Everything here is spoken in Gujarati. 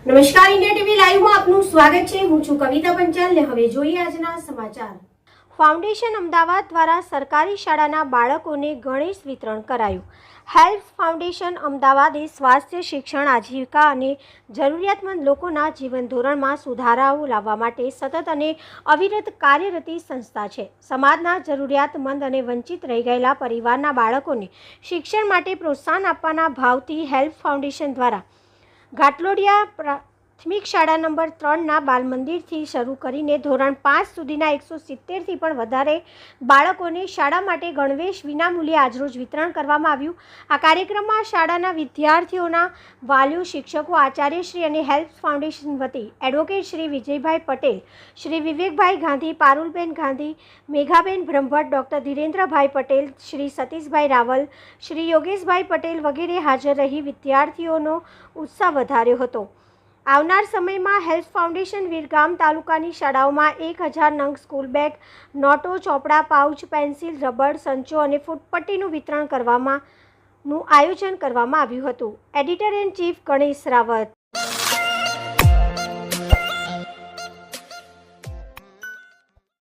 નમસ્કાર, ઇન્ડિયા ટીવી લાઈવમાં આપનું સ્વાગત છે। હું છું કવિતા પંચાલ ને હવે જોઈએ આજના સમાચાર। ફાઉન્ડેશન અમદાવાદ દ્વારા સરકારી શાળાના બાળકોને ગણેશ વિતરણ કરાયું। હેલ્પ ફાઉન્ડેશન અમદાવાદ એ સ્વાસ્થ્ય, શિક્ષણ, આજીવિકા અને જરૂરિયાતમંદ લોકોના જીવન ધોરણમાં સુધારાઓ લાવવા માટે સતત અને અવિરત કાર્યરત સંસ્થા છે। સમાજના જરૂરિયાતમંદ અને વંચિત રહી ગયેલા પરિવારના બાળકોને શિક્ષણ માટે પ્રોત્સાહન આપવાના ભાવથી હેલ્પ ફાઉન્ડેશન દ્વારા ઘાટલોડિયા પ્રાથમિક શાળા નંબર 3ના બાલ મંદિરથી શરૂ કરીને ધોરણ 5 સુધીના 170થી પણ વધારે બાળકોને શાળા માટે ગણવેશ વિનામૂલ્યે આજરોજ વિતરણ કરવામાં આવ્યું। આ કાર્યક્રમમાં શાળાના વિદ્યાર્થીઓના વાલીઓ, શિક્ષકો, આચાર્યશ્રી અને હેલ્પ ફાઉન્ડેશન વતી એડવોકેટ શ્રી વિજયભાઈ પટેલ, શ્રી વિવેકભાઈ ગાંધી, પારુલબેન ગાંધી, મેઘાબેન બ્રહ્મભટ્ટ, ડૉક્ટર ધીરેન્દ્રભાઈ પટેલ, શ્રી સતીશભાઈ રાવલ, શ્રી યોગેશભાઈ પટેલ વગેરે હાજર રહી વિદ્યાર્થીઓનો ઉત્સાહ વધાર્યો હતો। આવનાર સમયમાં હેલ્પ ફાઉન્ડેશન વિરગામ તાલુકાની શાળાઓમાં 1000 નંગ સ્કૂલ બેગ, નોટો, ચોપડા, પાઉચ, પેન્સિલ, રબર, સંચો અને ફૂટપટ્ટીનું વિતરણ કરવાનું આયોજન કરવામાં આવ્યું હતું। Editor in chief Ganesh Rawat.